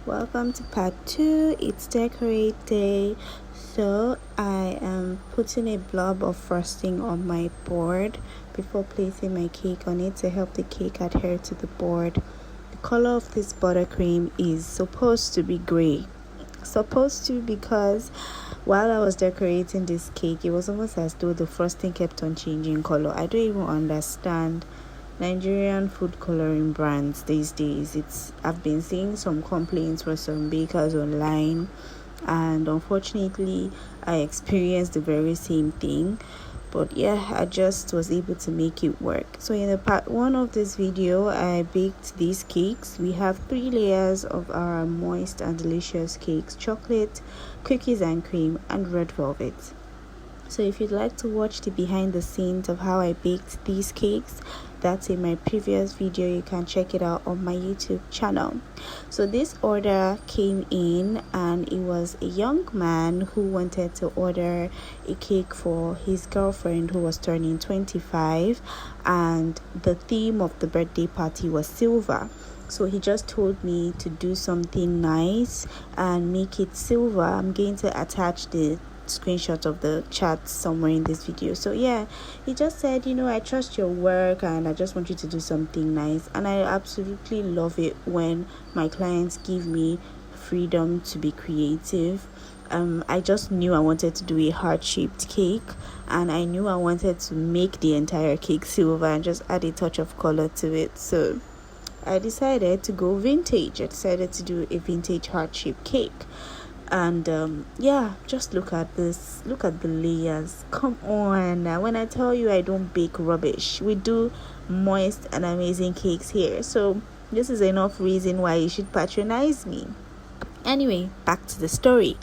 Welcome to part 2. It's decorate day. So I am putting a blob of frosting on my board before placing my cake on it to help the cake adhere to the board. The color of this buttercream is supposed to be gray. Because while I was decorating this cake, it was almost as though the frosting kept on changing color. I don't even understand Nigerian food coloring brands these days. I've been seeing some complaints from some bakers online, and unfortunately I experienced the very same thing. But yeah, I just was able to make it work. So in the part 1 of this video, I baked these cakes. We have 3 layers of our moist and delicious cakes: chocolate, cookies and cream, and red velvet. So if you'd like to watch the behind the scenes of how I baked these cakes, that's in my previous video. You can check it out on my YouTube channel. So this order came in, and it was a young man who wanted to order a cake for his girlfriend who was turning 25, and the theme of the birthday party was silver. So he just told me to do something nice and make it silver. I'm going to attach the screenshot of the chat somewhere in this video. So yeah, he just said, I trust your work and I just want you to do something nice. And I absolutely love it when my clients give me freedom to be creative. I just knew I wanted to do a heart-shaped cake, and I knew I wanted to make the entire cake silver and just add a touch of color to it. So I decided to go vintage. I decided to do a vintage heart-shaped cake. And just look at this. Look at the layers. Come on. When I tell you I don't bake rubbish, we do moist and amazing cakes here. So this is enough reason why you should patronize me. Anyway, back to the story.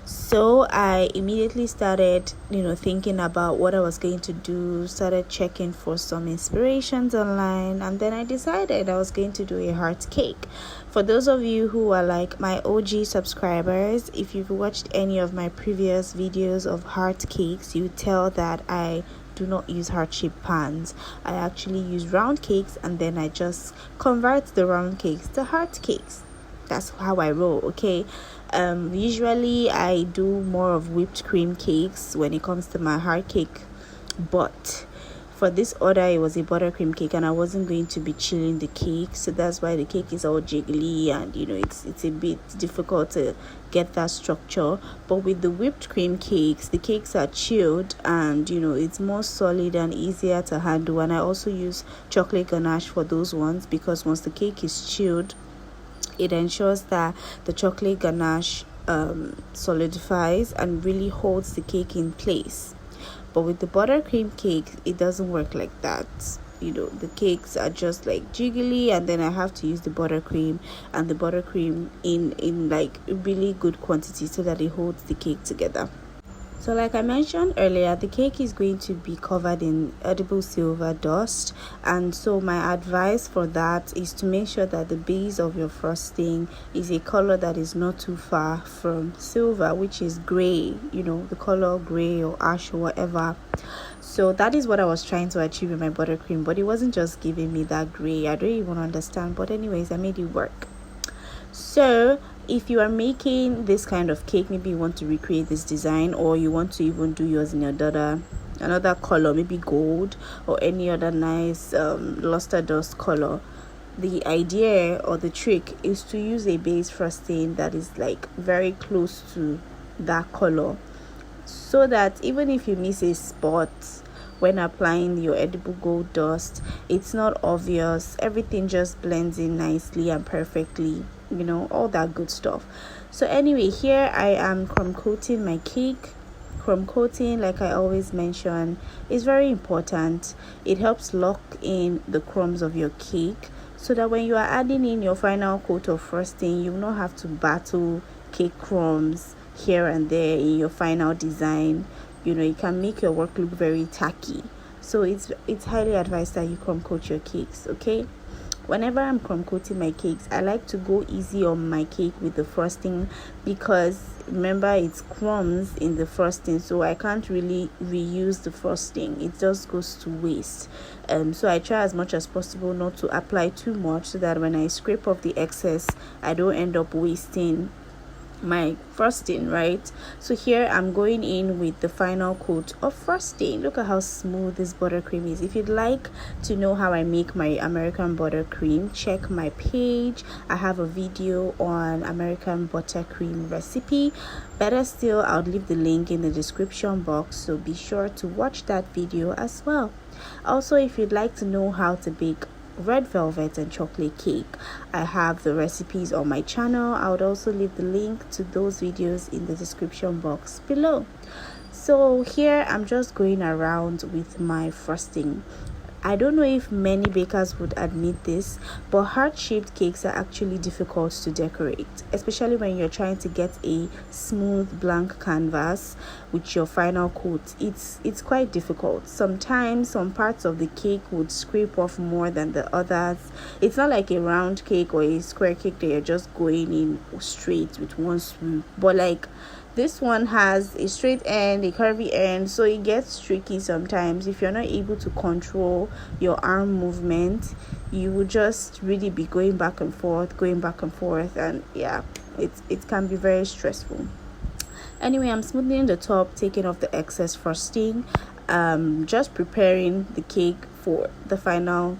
So I immediately started, thinking about what I was going to do, started checking for some inspirations online, and then I decided I was going to do a heart cake. For those of you who are like my OG subscribers, if you've watched any of my previous videos of heart cakes, you tell that I do not use heart-shaped pans. I actually use round cakes, and then I just convert the round cakes to heart cakes. That's how I roll, okay? Usually I do more of whipped cream cakes when it comes to my heart cake, but for this order it was a buttercream cake, and I wasn't going to be chilling the cake, so that's why the cake is all jiggly, and it's a bit difficult to get that structure. But with the whipped cream cakes, the cakes are chilled, and it's more solid and easier to handle. And I also use chocolate ganache for those ones, because once the cake is chilled, it ensures that the chocolate ganache solidifies and really holds the cake in place. But with the buttercream cake, it doesn't work like that. The cakes are just like jiggly, and then I have to use the buttercream, and the buttercream in like really good quantity so that it holds the cake together. So like I mentioned earlier, the cake is going to be covered in edible silver dust, and so my advice for that is to make sure that the base of your frosting is a color that is not too far from silver, which is gray, the color gray or ash or whatever. So that is what I was trying to achieve with my buttercream, but it wasn't just giving me that gray. I don't even understand, but anyways, I made it work. So if you are making this kind of cake, maybe you want to recreate this design, or you want to even do yours in another color, maybe gold or any other nice luster dust color, the idea or the trick is to use a base frosting that is like very close to that color, so that even if you miss a spot when applying your edible gold dust, it's not obvious. Everything just blends in nicely and perfectly, all that good stuff. So anyway, here I am crumb coating my cake. Crumb coating, like I always mention, is very important. It helps lock in the crumbs of your cake, so that when you are adding in your final coat of frosting, you will not have to battle cake crumbs here and there in your final design. It can make your work look very tacky. So it's highly advised that you crumb coat your cakes, okay? whenever I'm crumb coating my cakes, I like to go easy on my cake with the frosting, because remember it's crumbs in the frosting, so I can't really reuse the frosting. It just goes to waste. So I try as much as possible not to apply too much, so that when I scrape off the excess, I don't end up wasting my frosting, right? So here I'm going in with the final coat of frosting. Look at how smooth this buttercream is. If you'd like to know how I make my American buttercream, check my page. I have a video on American buttercream recipe. Better still, I'll leave the link in the description box, so be sure to watch that video as well. Also, if you'd like to know how to bake red velvet and chocolate cake, I have the recipes on my channel. I would also leave the link to those videos in the description box below. So here I'm just going around with my frosting. I don't know if many bakers would admit this, but heart-shaped cakes are actually difficult to decorate, especially when you're trying to get a smooth blank canvas with your final coat. It's quite difficult. Sometimes some parts of the cake would scrape off more than the others. It's not like a round cake or a square cake that you're just going in straight with one swoop, but like this one has a straight end, a curvy end, so it gets tricky sometimes. If you're not able to control your arm movement, you will just really be going back and forth, and yeah, it can be very stressful. Anyway, I'm smoothing the top, taking off the excess frosting, just preparing the cake for the final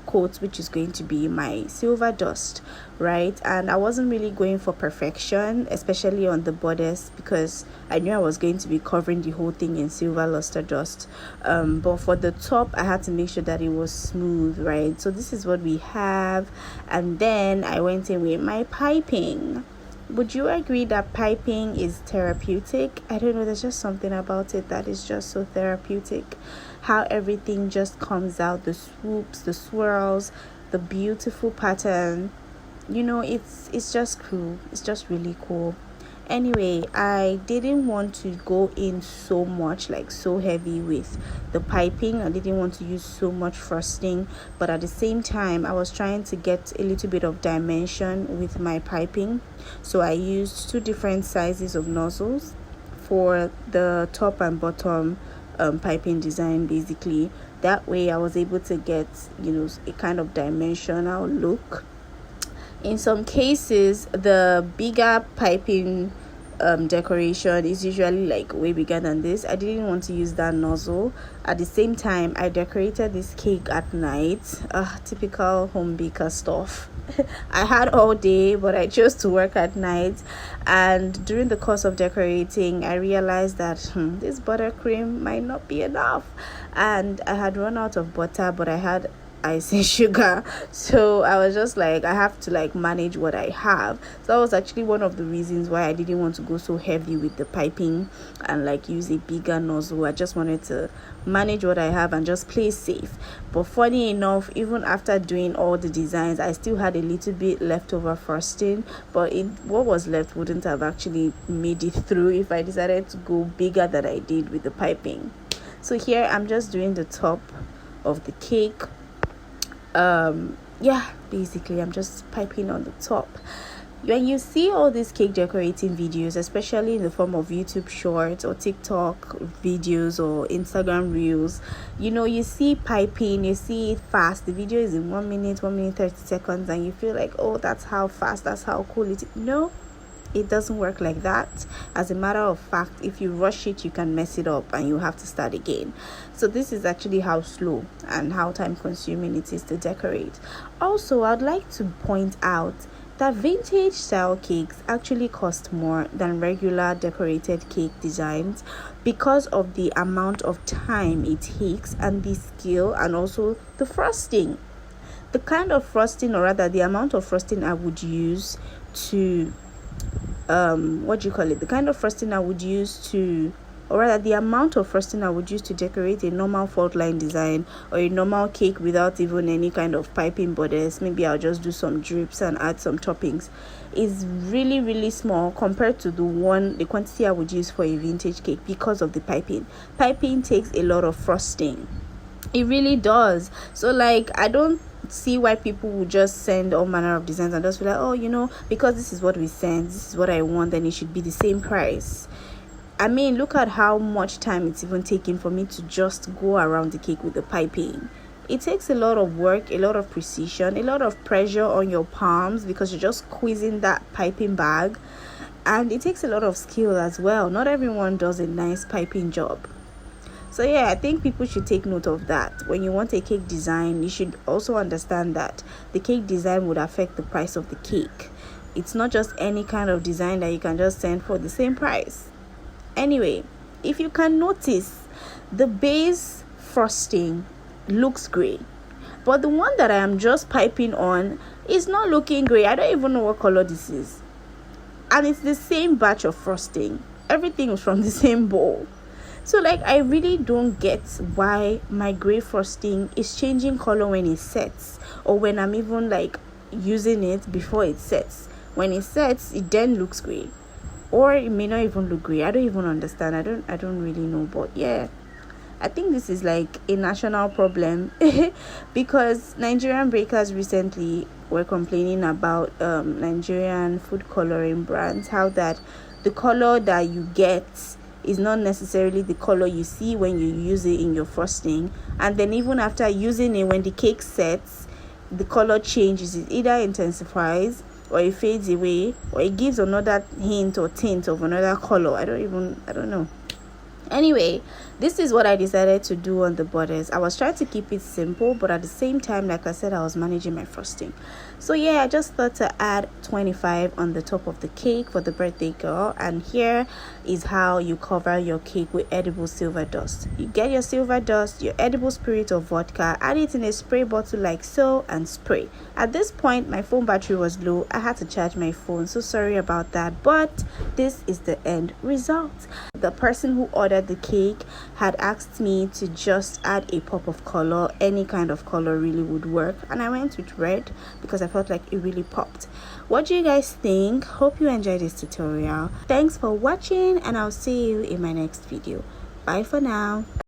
coat, which is going to be my silver dust, right? And I wasn't really going for perfection, especially on the bodice, because I knew I was going to be covering the whole thing in silver luster dust. But for the top, I had to make sure that it was smooth, right? So this is what we have. And then I went in with my piping. Would you agree that piping is therapeutic? I don't know, there's just something about it that is just so therapeutic. How everything just comes out, the swoops, the swirls, the beautiful pattern. It's just cool. It's just really cool. Anyway, I didn't want to go in so much, like so heavy with the piping. I didn't want to use so much frosting, but at the same time I was trying to get a little bit of dimension with my piping. So I used two different sizes of nozzles for the top and bottom piping design. Basically, that way I was able to get a kind of dimensional look. In some cases, the bigger piping decoration is usually like way bigger than this. I didn't want to use that nozzle. At the same time, I decorated this cake at night. Typical home baker stuff. I had all day, but I chose to work at night. And during the course of decorating, I realized that this buttercream might not be enough, and I had run out of butter, but I had ice and sugar. So I was just like, I have to manage what I have. So that was actually one of the reasons why I didn't want to go so heavy with the piping and use a bigger nozzle. I just wanted to manage what I have and just play safe. But funny enough, even after doing all the designs, I still had a little bit leftover frosting, but what was left wouldn't have actually made it through if I decided to go bigger than I did with the piping. So here I'm just doing the top of the cake. Basically I'm just piping on the top. When you see all these cake decorating videos, especially in the form of YouTube shorts or TikTok videos or Instagram reels, you see piping, you see it fast. The video is in 1 minute 30 seconds, and you feel like, oh, that's how fast, that's how cool it is. No, it doesn't work like that. As a matter of fact, if you rush it, you can mess it up and you have to start again. So this is actually how slow and how time consuming it is to decorate. Also, I'd like to point out that vintage style cakes actually cost more than regular decorated cake designs because of the amount of time it takes and the skill, and also the frosting. The kind of frosting, or rather the amount of frosting I would use to the kind of frosting I would use to, or rather the amount of frosting I would use to decorate a normal fault line design or a normal cake without even any kind of piping bodice, maybe I'll just do some drips and add some toppings, is really, really small compared to the quantity I would use for a vintage cake because of the piping takes a lot of frosting. It really does. So I don't see why people will just send all manner of designs and just be like, oh, you know, because this is what we send, this is what I want, then it should be the same price. I mean, look at how much time it's even taking for me to just go around the cake with the piping. It takes a lot of work, a lot of precision, a lot of pressure on your palms because you're just squeezing that piping bag, and it takes a lot of skill as well. Not everyone does a nice piping job. So yeah, I think people should take note of that. When you want a cake design, you should also understand that the cake design would affect the price of the cake. It's not just any kind of design that you can just send for the same price. Anyway, if you can notice, the base frosting looks great, but the one that I am just piping on is not looking great. I don't even know what color this is, and it's the same batch of frosting. Everything was from the same bowl. So like, I really don't get why my gray frosting is changing color when it sets, or when I'm even like using it before it sets. When it sets, it then looks gray, or it may not even look gray. I don't even understand. I don't really know. But yeah, I think this is like a national problem because Nigerian bakers recently were complaining about Nigerian food coloring brands, how that the color that you get is not necessarily the color you see when you use it in your frosting, and then even after using it, when the cake sets, the color changes. It either intensifies, or it fades away, or it gives another hint or tint of another color. I don't know. Anyway, this is what I decided to do on the borders. I was trying to keep it simple, but at the same time, like I said, I was managing my frosting. So yeah, I just thought to add 25 on the top of the cake for the birthday girl. And here is how you cover your cake with edible silver dust. You get your silver dust, your edible spirit of vodka, add it in a spray bottle like so, and spray. At this point, my phone battery was low. I had to charge my phone, so sorry about that, but this is the end result. The person who ordered the cake had asked me to just add a pop of color. Any kind of color really would work, and I went with red because I felt like it really popped. What do you guys think? Hope you enjoyed this tutorial. Thanks for watching, and I'll see you in my next video. Bye for now.